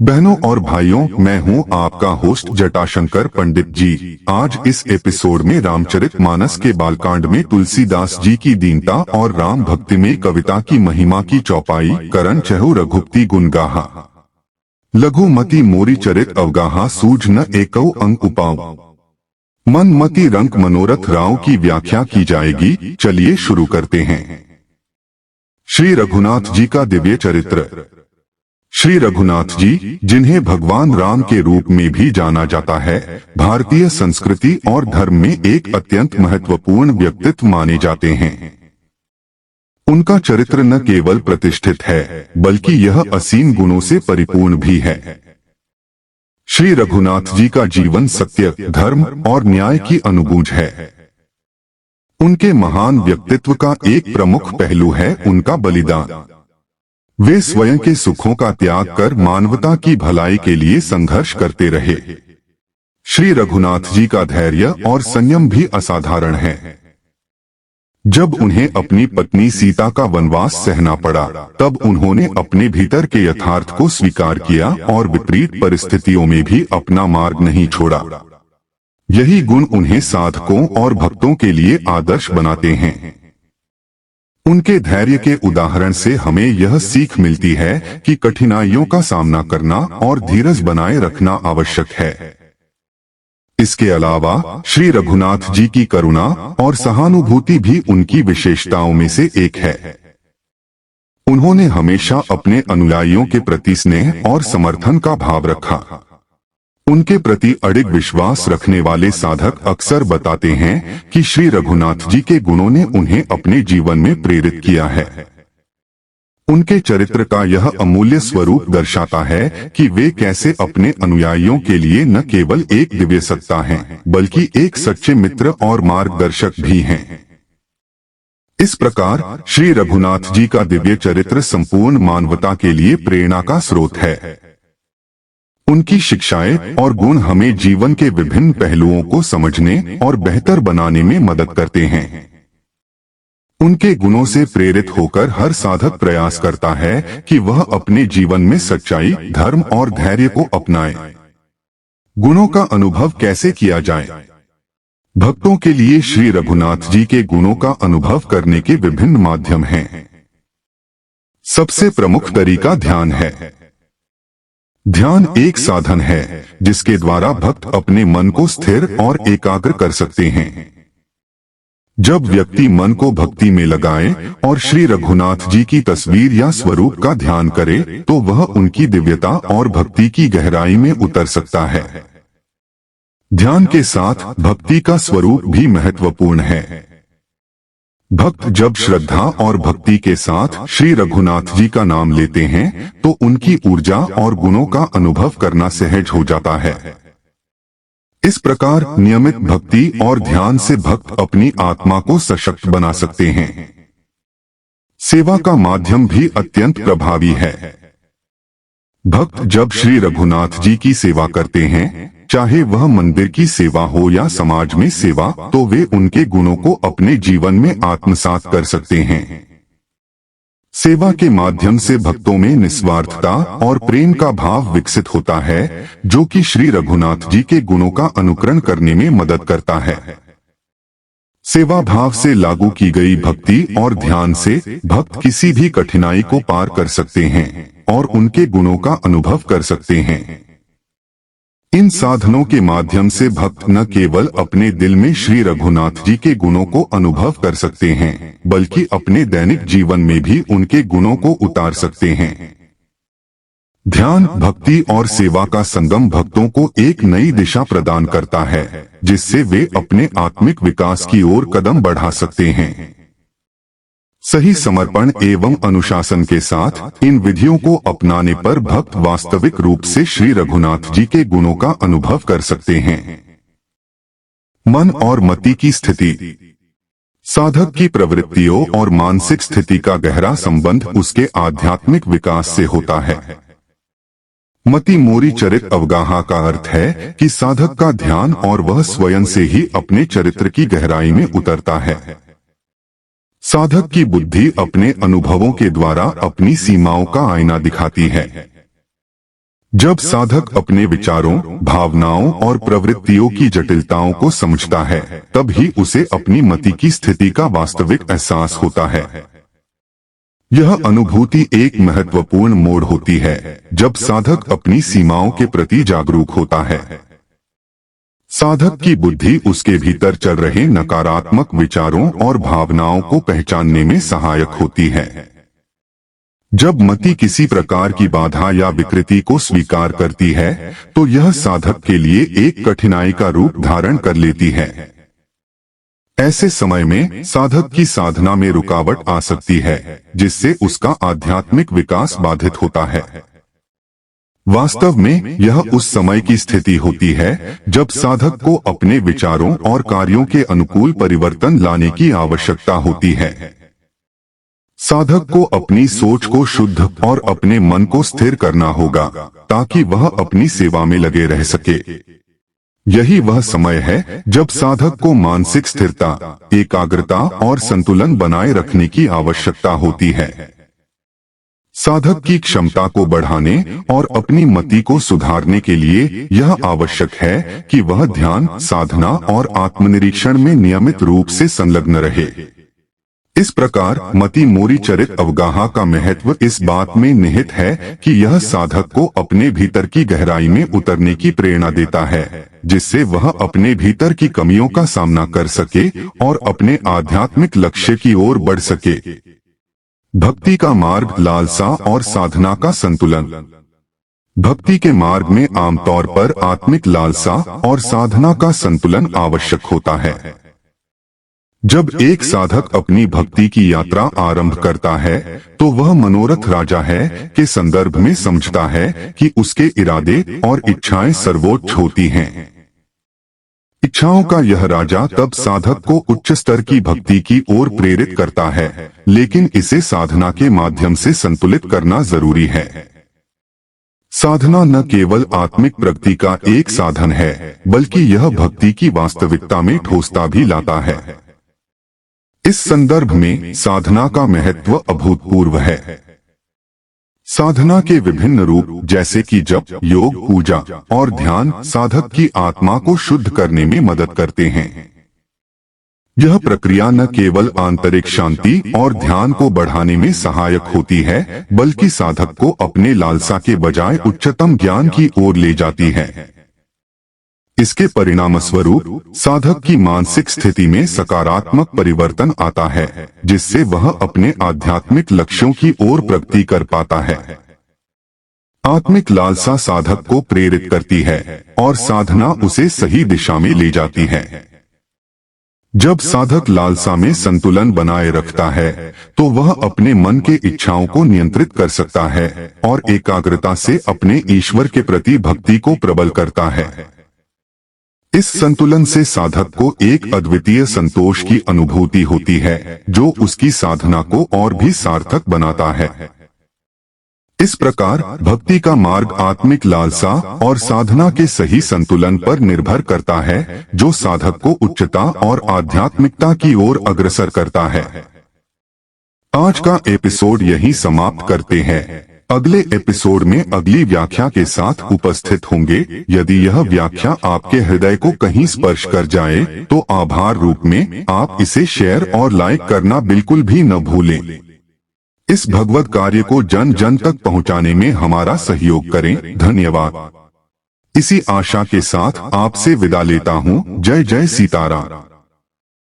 बहनों और भाइयों, मैं हूं आपका होस्ट जटाशंकर पंडित जी। आज इस एपिसोड में रामचरितमानस के बालकांड में तुलसीदास जी की दीनता और राम भक्ति में कविता की महिमा की चौपाई। करण चहु रघुपति गुण गाहा, लघुमति मोरी चरित अवगाहा, सूझ न एकौ अंग उपाऊ, मन मति रंक मनोरथ राव की व्याख्या की जाएगी। चलिए शुरू करते हैं। श्री रघुनाथ जी का दिव्य चरित्र। श्री रघुनाथ जी, जिन्हें भगवान राम के रूप में भी जाना जाता है, भारतीय संस्कृति और धर्म में एक अत्यंत महत्वपूर्ण व्यक्तित्व माने जाते हैं। उनका चरित्र न केवल प्रतिष्ठित है, बल्कि यह असीम गुणों से परिपूर्ण भी है। श्री रघुनाथ जी का जीवन सत्य, धर्म और न्याय की अनुभूज है। उनके महान व्यक्तित्व का एक प्रमुख पहलू है उनका बलिदान। वे स्वयं के सुखों का त्याग कर मानवता की भलाई के लिए संघर्ष करते रहे। श्री रघुनाथ जी का धैर्य और संयम भी असाधारण है। जब उन्हें अपनी पत्नी सीता का वनवास सहना पड़ा, तब उन्होंने अपने भीतर के यथार्थ को स्वीकार किया और विपरीत परिस्थितियों में भी अपना मार्ग नहीं छोड़ा। यही गुण उन्हें साधकों और भक्तों के लिए आदर्श बनाते हैं। उनके धैर्य के उदाहरण से हमें यह सीख मिलती है कि कठिनाइयों का सामना करना और धीरज बनाए रखना आवश्यक है। इसके अलावा श्री रघुनाथ जी की करुणा और सहानुभूति भी उनकी विशेषताओं में से एक है। उन्होंने हमेशा अपने अनुयायियों के प्रति स्नेह और समर्थन का भाव रखा। उनके प्रति अडिग विश्वास रखने वाले साधक अक्सर बताते हैं कि श्री रघुनाथ जी के गुणों ने उन्हें अपने जीवन में प्रेरित किया है। उनके चरित्र का यह अमूल्य स्वरूप दर्शाता है कि वे कैसे अपने अनुयायियों के लिए न केवल एक दिव्य सत्ता हैं, बल्कि एक सच्चे मित्र और मार्गदर्शक भी हैं। इस प्रकार श्री रघुनाथ जी का दिव्य चरित्र संपूर्ण मानवता के लिए प्रेरणा का स्रोत है। उनकी शिक्षाएं और गुण हमें जीवन के विभिन्न पहलुओं को समझने और बेहतर बनाने में मदद करते हैं। उनके गुणों से प्रेरित होकर हर साधक प्रयास करता है कि वह अपने जीवन में सच्चाई, धर्म और धैर्य को अपनाए। गुणों का अनुभव कैसे किया जाए? भक्तों के लिए श्री रघुनाथ जी के गुणों का अनुभव करने के विभिन्न माध्यम हैं। सबसे प्रमुख तरीका ध्यान है। ध्यान एक साधन है जिसके द्वारा भक्त अपने मन को स्थिर और एकाग्र कर सकते हैं। जब व्यक्ति मन को भक्ति में लगाए और श्री रघुनाथ जी की तस्वीर या स्वरूप का ध्यान करे, तो वह उनकी दिव्यता और भक्ति की गहराई में उतर सकता है। ध्यान के साथ भक्ति का स्वरूप भी महत्वपूर्ण है। भक्त जब श्रद्धा और भक्ति के साथ श्री रघुनाथ जी का नाम लेते हैं, तो उनकी ऊर्जा और गुणों का अनुभव करना सहज हो जाता है। इस प्रकार नियमित भक्ति और ध्यान से भक्त अपनी आत्मा को सशक्त बना सकते हैं। सेवा का माध्यम भी अत्यंत प्रभावी है। भक्त जब श्री रघुनाथ जी की सेवा करते हैं, चाहे वह मंदिर की सेवा हो या समाज में सेवा, तो वे उनके गुणों को अपने जीवन में आत्मसात कर सकते हैं। सेवा के माध्यम से भक्तों में निस्वार्थता और प्रेम का भाव विकसित होता है, जो कि श्री रघुनाथ जी के गुणों का अनुकरण करने में मदद करता है। सेवा भाव से लागू की गई भक्ति और ध्यान से भक्त किसी भी कठिनाई को पार कर सकते हैं और उनके गुणों का अनुभव कर सकते हैं। इन साधनों के माध्यम से भक्त न केवल अपने दिल में श्री रघुनाथ जी के गुणों को अनुभव कर सकते हैं, बल्कि अपने दैनिक जीवन में भी उनके गुणों को उतार सकते हैं। ध्यान, भक्ति और सेवा का संगम भक्तों को एक नई दिशा प्रदान करता है, जिससे वे अपने आत्मिक विकास की ओर कदम बढ़ा सकते हैं। सही समर्पण एवं अनुशासन के साथ इन विधियों को अपनाने पर भक्त वास्तविक रूप से श्री रघुनाथ जी के गुणों का अनुभव कर सकते हैं। मन और मति की स्थिति। साधक की प्रवृत्तियों और मानसिक स्थिति का गहरा संबंध उसके आध्यात्मिक विकास से होता है। मति मोरी चरित अवगाहा का अर्थ है कि साधक का ध्यान और वह स्वयं से ही अपने चरित्र की गहराई में उतरता है। साधक की बुद्धि अपने अनुभवों के द्वारा अपनी सीमाओं का आईना दिखाती है। जब साधक अपने विचारों, भावनाओं और प्रवृत्तियों की जटिलताओं को समझता है, तब ही उसे अपनी मति की स्थिति का वास्तविक एहसास होता है। यह अनुभूति एक महत्वपूर्ण मोड़ होती है जब साधक अपनी सीमाओं के प्रति जागरूक होता है। साधक की बुद्धि उसके भीतर चल रहे नकारात्मक विचारों और भावनाओं को पहचानने में सहायक होती है। जब मति किसी प्रकार की बाधा या विकृति को स्वीकार करती है, तो यह साधक के लिए एक कठिनाई का रूप धारण कर लेती है। ऐसे समय में साधक की साधना में रुकावट आ सकती है, जिससे उसका आध्यात्मिक विकास बाधित होता है। वास्तव में यह उस समय की स्थिति होती है जब साधक को अपने विचारों और कार्यों के अनुकूल परिवर्तन लाने की आवश्यकता होती है। साधक को अपनी सोच को शुद्ध और अपने मन को स्थिर करना होगा ताकि वह अपनी सेवा में लगे रह सके। यही वह समय है जब साधक को मानसिक स्थिरता, एकाग्रता और संतुलन बनाए रखने की आवश्यकता होती है। साधक की क्षमता को बढ़ाने और अपनी मति को सुधारने के लिए यह आवश्यक है कि वह ध्यान, साधना और आत्मनिरीक्षण में नियमित रूप से संलग्न रहे। इस प्रकार मति मोरी चरित अवगाहा का महत्व इस बात में निहित है कि यह साधक को अपने भीतर की गहराई में उतरने की प्रेरणा देता है, जिससे वह अपने भीतर की कमियों का सामना कर सके और अपने आध्यात्मिक लक्ष्य की ओर बढ़ सके। भक्ति का मार्ग, लालसा और साधना का संतुलन। भक्ति के मार्ग में आमतौर पर आत्मिक लालसा और साधना का संतुलन आवश्यक होता है। जब एक साधक अपनी भक्ति की यात्रा आरंभ करता है, तो वह मनोरथ राजा है के संदर्भ में समझता है कि उसके इरादे और इच्छाएं सर्वोच्च होती हैं। इच्छाओं का यह राजा तब साधक को उच्च स्तर की भक्ति की ओर प्रेरित करता है, लेकिन इसे साधना के माध्यम से संतुलित करना जरूरी है। साधना न केवल आत्मिक प्रगति का एक साधन है, बल्कि यह भक्ति की वास्तविकता में ठोसता भी लाता है। इस संदर्भ में साधना का महत्व अभूतपूर्व है। साधना के विभिन्न रूप जैसे कि जप, योग, पूजा और ध्यान साधक की आत्मा को शुद्ध करने में मदद करते हैं। यह प्रक्रिया न केवल आंतरिक शांति और ध्यान को बढ़ाने में सहायक होती है, बल्कि साधक को अपने लालसा के बजाय उच्चतम ज्ञान की ओर ले जाती है। इसके परिणामस्वरूप साधक की मानसिक स्थिति में सकारात्मक परिवर्तन आता है, जिससे वह अपने आध्यात्मिक लक्ष्यों की ओर प्रगति कर पाता है। आत्मिक लालसा साधक को प्रेरित करती है और साधना उसे सही दिशा में ले जाती है। जब साधक लालसा में संतुलन बनाए रखता है, तो वह अपने मन के इच्छाओं को नियंत्रित कर सकता है और एकाग्रता से अपने ईश्वर के प्रति भक्ति को प्रबल करता है। इस संतुलन से साधक को एक अद्वितीय संतोष की अनुभूति होती है, जो उसकी साधना को और भी सार्थक बनाता है। इस प्रकार भक्ति का मार्ग आत्मिक लालसा और साधना के सही संतुलन पर निर्भर करता है, जो साधक को उच्चता और आध्यात्मिकता की ओर अग्रसर करता है। आज का एपिसोड यहीं समाप्त करते हैं। अगले एपिसोड में अगली व्याख्या के साथ उपस्थित होंगे। यदि यह व्याख्या आपके हृदय को कहीं स्पर्श कर जाए, तो आभार रूप में आप इसे शेयर और लाइक करना बिल्कुल भी न भूलें। इस भगवत कार्य को जन जन तक पहुंचाने में हमारा सहयोग करें। धन्यवाद। इसी आशा के साथ आपसे विदा लेता हूं। जय जय सीताराम।